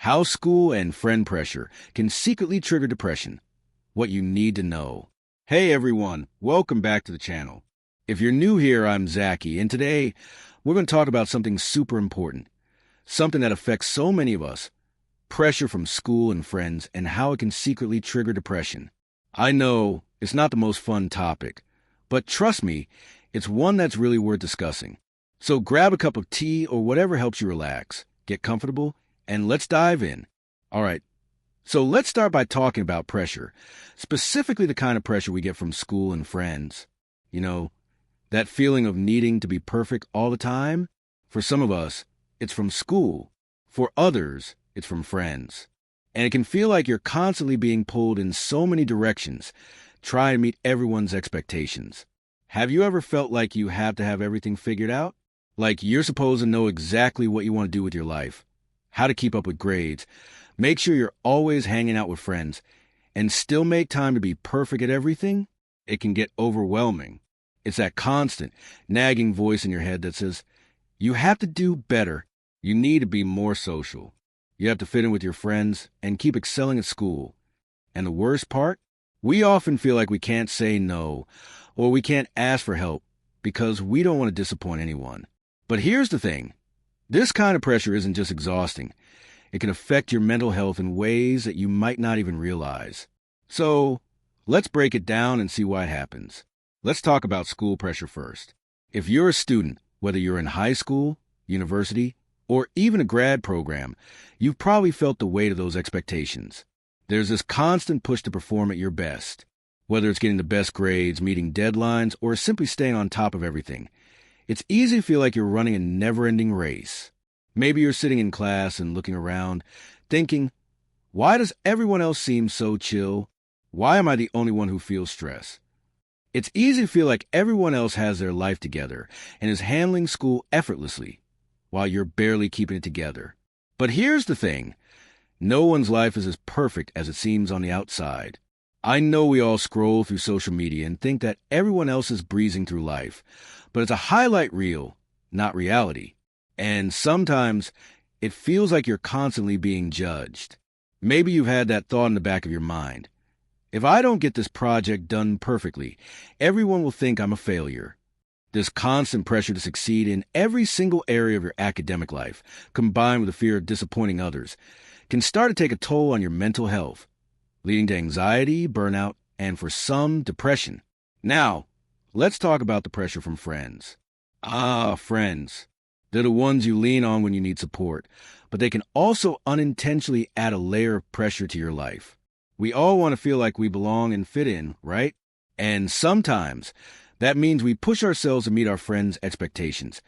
How school and friend pressure can secretly trigger depression. What you need to know. Hey everyone, welcome back to the channel. If you're new here, I'm Zachy, and today we're going to talk about something super important. Something that affects so many of us. Pressure from school and friends and how it can secretly trigger depression. I know it's not the most fun topic, but trust me, it's one that's really worth discussing. So grab a cup of tea or whatever helps you relax, get comfortable, and let's dive in. All right, so let's start by talking about pressure, specifically the kind of pressure we get from school and friends. You know, that feeling of needing to be perfect all the time? For some of us, it's from school. For others, it's from friends. And it can feel like you're constantly being pulled in so many directions, trying to meet everyone's expectations. Have you ever felt like you have to have everything figured out? Like you're supposed to know exactly what you want to do with your life, how to keep up with grades, make sure you're always hanging out with friends, and still make time to be perfect at everything? It can get overwhelming. It's that constant, nagging voice in your head that says, you have to do better. You need to be more social. You have to fit in with your friends and keep excelling at school. And the worst part? We often feel like we can't say no, or we can't ask for help because we don't want to disappoint anyone. But here's the thing. This kind of pressure isn't just exhausting. It can affect your mental health in ways that you might not even realize. So, let's break it down and see why it happens. Let's talk about school pressure first. If you're a student, whether you're in high school, university, or even a grad program, you've probably felt the weight of those expectations. There's this constant push to perform at your best, whether it's getting the best grades, meeting deadlines, or simply staying on top of everything. It's easy to feel like you're running a never-ending race. Maybe you're sitting in class and looking around, thinking, why does everyone else seem so chill? Why am I the only one who feels stress? It's easy to feel like everyone else has their life together and is handling school effortlessly, while you're barely keeping it together. But here's the thing. No one's life is as perfect as it seems on the outside. I know we all scroll through social media and think that everyone else is breezing through life, but it's a highlight reel, not reality. And sometimes it feels like you're constantly being judged. Maybe you've had that thought in the back of your mind. If I don't get this project done perfectly, everyone will think I'm a failure. This constant pressure to succeed in every single area of your academic life, combined with the fear of disappointing others, can start to take a toll on your mental health, leading to anxiety, burnout, and for some, depression. Now, let's talk about the pressure from friends. Friends. They're the ones you lean on when you need support, but they can also unintentionally add a layer of pressure to your life. We all want to feel like we belong and fit in, right? And sometimes that means we push ourselves to meet our friends' expectations,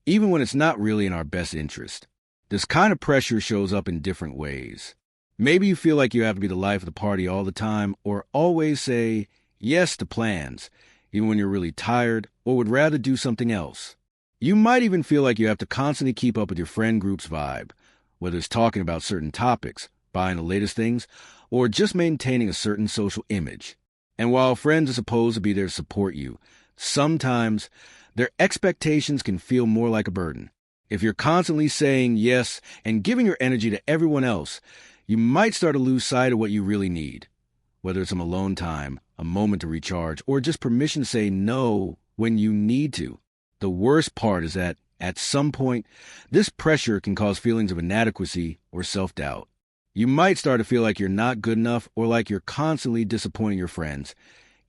even when it's not really in our best interest. This kind of pressure shows up in different ways. Maybe you feel like you have to be the life of the party all the time, or always say yes to plans, even when you're really tired or would rather do something else. You might even feel like you have to constantly keep up with your friend group's vibe, whether it's talking about certain topics, buying the latest things, or just maintaining a certain social image. And while friends are supposed to be there to support you, sometimes their expectations can feel more like a burden. If you're constantly saying yes and giving your energy to everyone else, you might start to lose sight of what you really need, whether it's some alone time, a moment to recharge, or just permission to say no when you need to. The worst part is that, at some point, this pressure can cause feelings of inadequacy or self-doubt. You might start to feel like you're not good enough or like you're constantly disappointing your friends,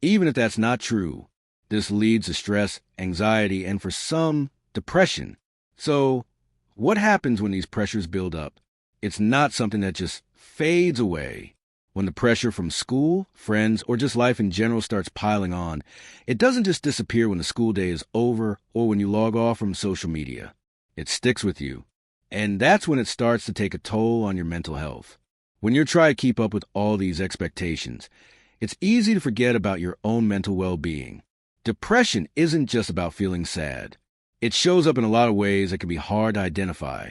even if that's not true. This leads to stress, anxiety, and for some, depression. So, what happens when these pressures build up? It's not something that just fades away. When the pressure from school, friends, or just life in general starts piling on, it doesn't just disappear when the school day is over or when you log off from social media. It sticks with you. And that's when it starts to take a toll on your mental health. When you're trying to keep up with all these expectations, it's easy to forget about your own mental well-being. Depression isn't just about feeling sad. It shows up in a lot of ways that can be hard to identify,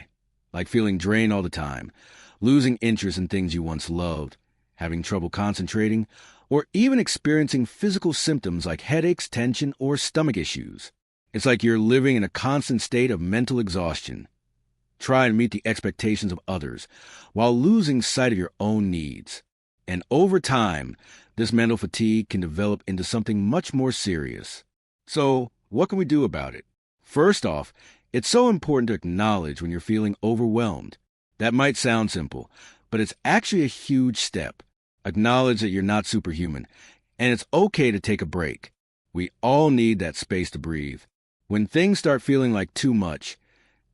like feeling drained all the time, losing interest in things you once loved, having trouble concentrating, or even experiencing physical symptoms like headaches, tension, or stomach issues. It's like you're living in a constant state of mental exhaustion. try and meet the expectations of others while losing sight of your own needs. And over time, this mental fatigue can develop into something much more serious. So, what can we do about it? First off, it's so important to acknowledge when you're feeling overwhelmed. That might sound simple, but it's actually a huge step. Acknowledge that you're not superhuman, and it's okay to take a break. We all need that space to breathe. When things start feeling like too much,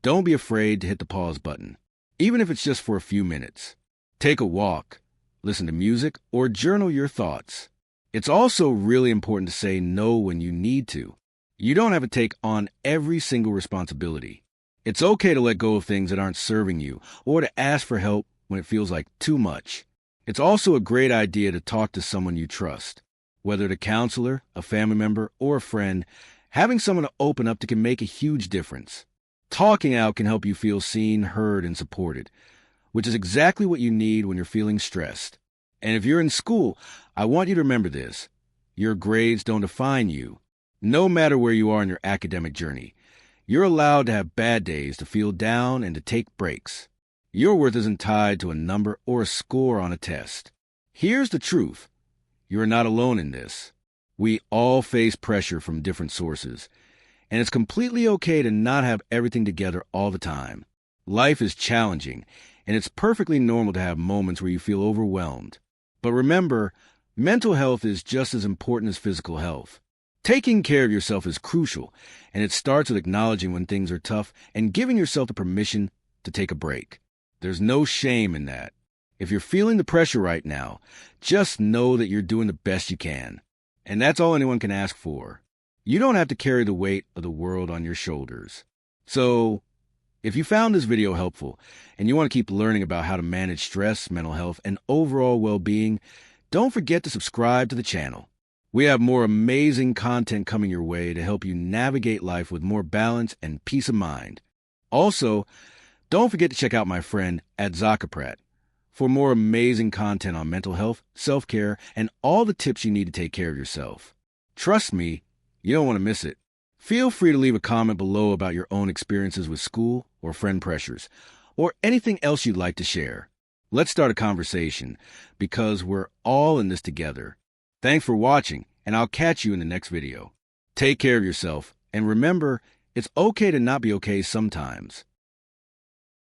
don't be afraid to hit the pause button, even if it's just for a few minutes. Take a walk, listen to music, or journal your thoughts. It's also really important to say no when you need to. You don't have to take on every single responsibility. It's okay to let go of things that aren't serving you, or to ask for help when it feels like too much. It's also a great idea to talk to someone you trust. Whether a counselor, a family member, or a friend, having someone to open up to can make a huge difference. Talking out can help you feel seen, heard, and supported, which is exactly what you need when you're feeling stressed. And if you're in school, I want you to remember this. Your grades don't define you. No matter where you are in your academic journey, you're allowed to have bad days, to feel down, and to take breaks. Your worth isn't tied to a number or a score on a test. Here's the truth. You are not alone in this. We all face pressure from different sources, and it's completely okay to not have everything together all the time. Life is challenging, and it's perfectly normal to have moments where you feel overwhelmed. But remember, mental health is just as important as physical health. Taking care of yourself is crucial, and it starts with acknowledging when things are tough and giving yourself the permission to take a break. There's no shame in that. If you're feeling the pressure right now, just know that you're doing the best you can. And that's all anyone can ask for. You don't have to carry the weight of the world on your shoulders. So, if you found this video helpful and you want to keep learning about how to manage stress, mental health, and overall well-being, don't forget to subscribe to the channel. We have more amazing content coming your way to help you navigate life with more balance and peace of mind. Also, don't forget to check out my friend @Zakaprat for more amazing content on mental health, self-care, and all the tips you need to take care of yourself. Trust me, you don't want to miss it. Feel free to leave a comment below about your own experiences with school or friend pressures, or anything else you'd like to share. Let's start a conversation, because we're all in this together. Thanks for watching, and I'll catch you in the next video. Take care of yourself, and remember, it's okay to not be okay sometimes.